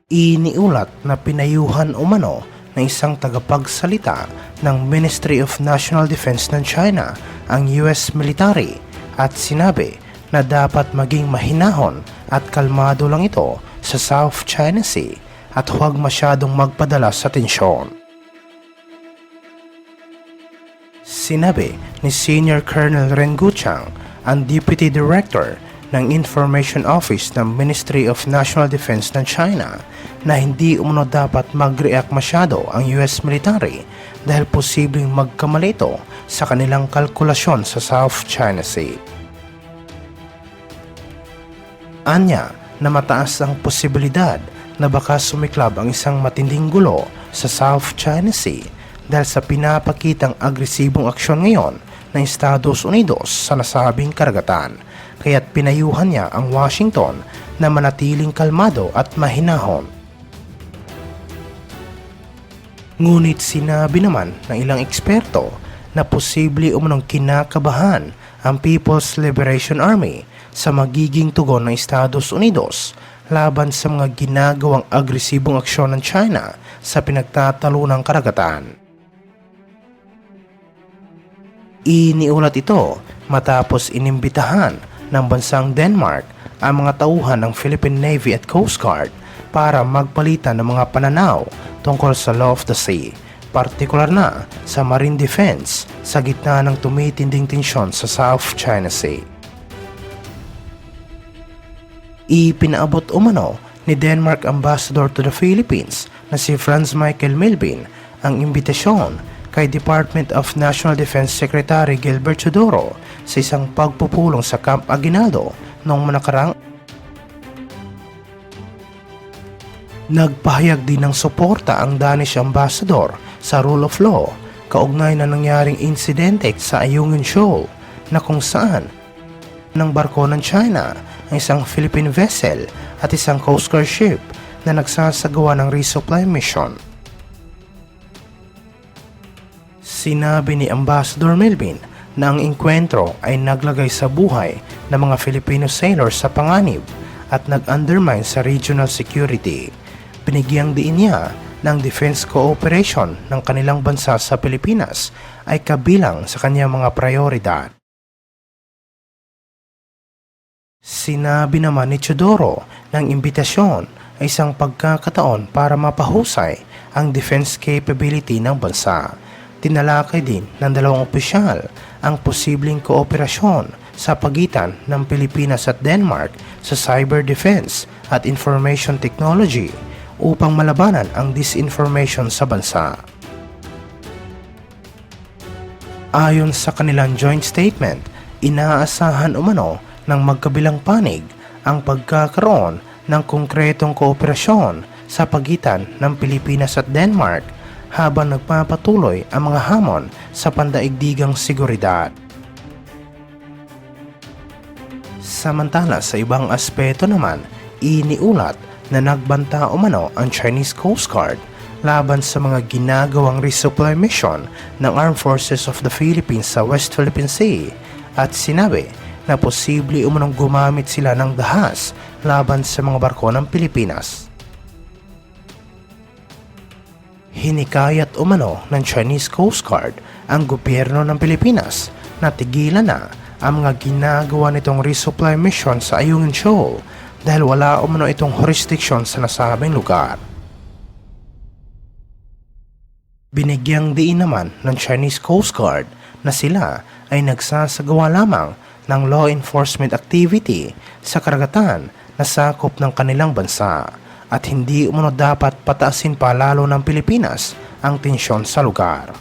Iniulat na pinayuhan umano ng isang tagapagsalita ng Ministry of National Defense ng China ang US military at sinabi na dapat maging mahinahon at kalmado lang ito sa South China Sea at huwag masyadong magpadala sa tensyon. Sinabi ni Senior Colonel Ren Guchang, ang Deputy Director ng Information Office ng Ministry of National Defense ng China, na hindi umano dapat mag-react masyado ang US military dahil posibleng magkamali ito sa kanilang kalkulasyon sa South China Sea. Anya na mataas ang posibilidad na baka sumiklab ang isang matinding gulo sa South China Sea dahil sa pinapakitang agresibong aksyon ngayon ng Estados Unidos sa nasabing karagatan, kaya't pinayuhan niya ang Washington na manatiling kalmado at mahinahon. Ngunit sinabi naman ng ilang eksperto na posible umunong kinakabahan ang People's Liberation Army sa magiging tugon ng Estados Unidos laban sa mga ginagawang agresibong aksyon ng China sa pinagtatalunang karagatan. Iniulat ito matapos inimbitahan ng bansang Denmark ang mga tauhan ng Philippine Navy at Coast Guard para magpalitan ng mga pananaw tungkol sa Law of the Sea, partikular na sa marine defense sa gitna ng tumitinding tensyon sa South China Sea. Ipinaabot umano ni Denmark Ambassador to the Philippines na si Franz Michael Milbin ang imbitasyon kay Department of National Defense Secretary Gilbert Chodoro sa isang pagpupulong sa Camp Aguinaldo noong nakarang. Nagpahayag din ng suporta ang Danish Ambassador sa rule of law kaugnay na nangyaring insidente sa Ayungin Shoal na kung saan ng barko ng China ang isang Philippine vessel at isang Coast Guard ship na nagsasagawa ng resupply mission. Sinabi ni Ambassador Melvin na ang engkwentro ay naglagay sa buhay ng mga Filipino sailors sa panganib at nag-undermine sa regional security. Binigyang diin niya ng defense cooperation ng kanilang bansa sa Pilipinas ay kabilang sa kanyang mga prioridad. Sinabi naman ni Chodoro ng imbitasyon ay isang pagkakataon para mapahusay ang defense capability ng bansa. Tinalakay din ng dalawang opisyal ang posibleng kooperasyon sa pagitan ng Pilipinas at Denmark sa cyber defense at information technology upang malabanan ang disinformation sa bansa. Ayon sa kanilang joint statement, inaasahan umano ng magkabilang panig ang pagkakaroon ng konkretong kooperasyon sa pagitan ng Pilipinas at Denmark habang nagpapatuloy ang mga hamon sa pandaigdigang seguridad. Samantala sa ibang aspeto naman, iniulat na nagbanta umano ang Chinese Coast Guard laban sa mga ginagawang resupply mission ng Armed Forces of the Philippines sa West Philippine Sea at sinabi na posible umanong gumamit sila ng dahas laban sa mga barko ng Pilipinas. Hinikayat umano ng Chinese Coast Guard ang gobyerno ng Pilipinas na tigilan na ang mga ginagawa nitong resupply mission sa Ayungin Shoal dahil wala umano itong jurisdiction sa nasabing lugar. Binigyang diin naman ng Chinese Coast Guard na sila ay nagsasagawa lamang ng law enforcement activity sa karagatan na sakop ng kanilang bansa at hindi umano dapat pataasin pa lalo ng Pilipinas ang tensyon sa lugar.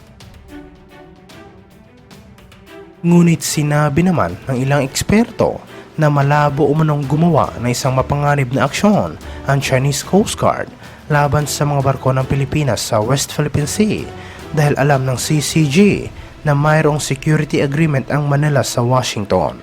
Ngunit sinabi naman ng ilang eksperto na malabo umanong gumawa ng isang mapanganib na aksyon ang Chinese Coast Guard laban sa mga barko ng Pilipinas sa West Philippine Sea dahil alam ng CCG na mayroong security agreement ang Manila sa Washington.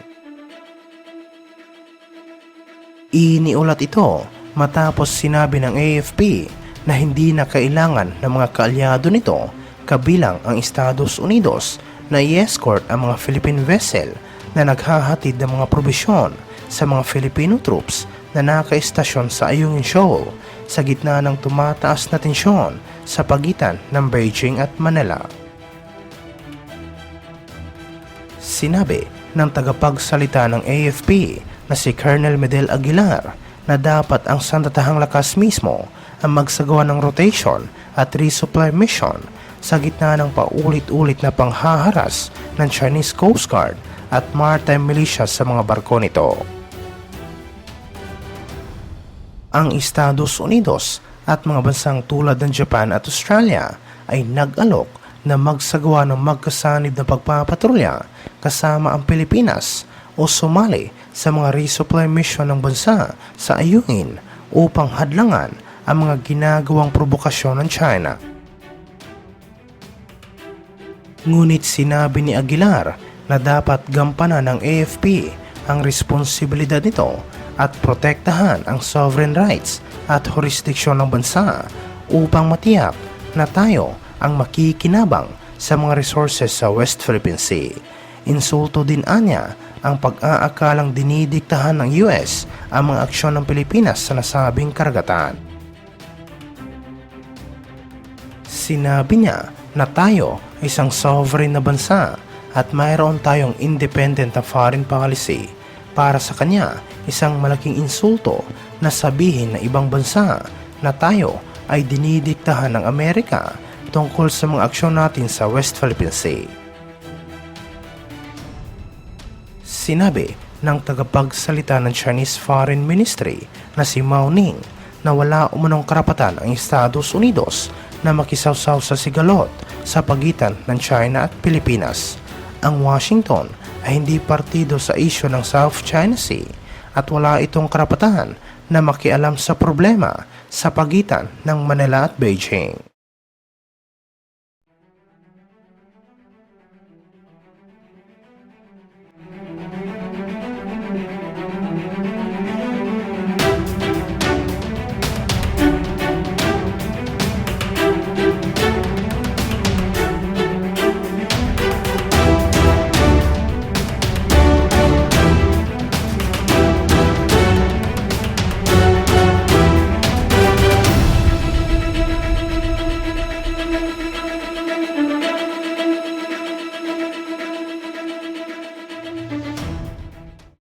Iniulat ito matapos sinabi ng AFP na hindi na kailangan ng mga kaalyado nito kabilang ang Estados Unidos na i-escort ang mga Philippine vessel na naghahatid ng mga probisyon sa mga Filipino troops na nakaistasyon sa Ayungin Shoal sa gitna ng tumataas na tensyon sa pagitan ng Beijing at Manila. Sinabi ng tagapagsalita ng AFP na si Colonel Medel Aguilar na dapat ang sandatahang lakas mismo ang magsagawa ng rotation at resupply mission sa gitna ng paulit-ulit na panghaharas ng Chinese Coast Guard at maritime militia sa mga barko nito. Ang Estados Unidos at mga bansang tulad ng Japan at Australia ay nag-alok na magsagawa ng magkasanib na pagpapatrolya kasama ang Pilipinas o sumali sa mga resupply mission ng bansa sa ayungin upang hadlangan ang mga ginagawang provokasyon ng China. Ngunit sinabi ni Aguilar na dapat gampanan ng AFP ang responsibilidad nito at protektahan ang sovereign rights at jurisdiksyon ng bansa upang matiyak na tayo ang makikinabang sa mga resources sa West Philippine Sea. Insulto din anya ang pag-aakalang dinidiktahan ng US ang mga aksyon ng Pilipinas sa nasabing karagatan. Sinabi niya na tayo ay isang sovereign na bansa at mayroon tayong independent na foreign policy. Para sa kanya, isang malaking insulto na sabihin ng ibang bansa na tayo ay dinidiktahan ng Amerika tungkol sa mga aksyon natin sa West Philippine Sea. Sinabi ng tagapagsalita ng Chinese Foreign Ministry na si Mao Ning na wala umunong karapatan ang Estados Unidos na makisawsaw sa sigalot sa pagitan ng China at Pilipinas. Ang Washington ay hindi partido sa isyu ng South China Sea at wala itong karapatan na makialam sa problema sa pagitan ng Manila at Beijing.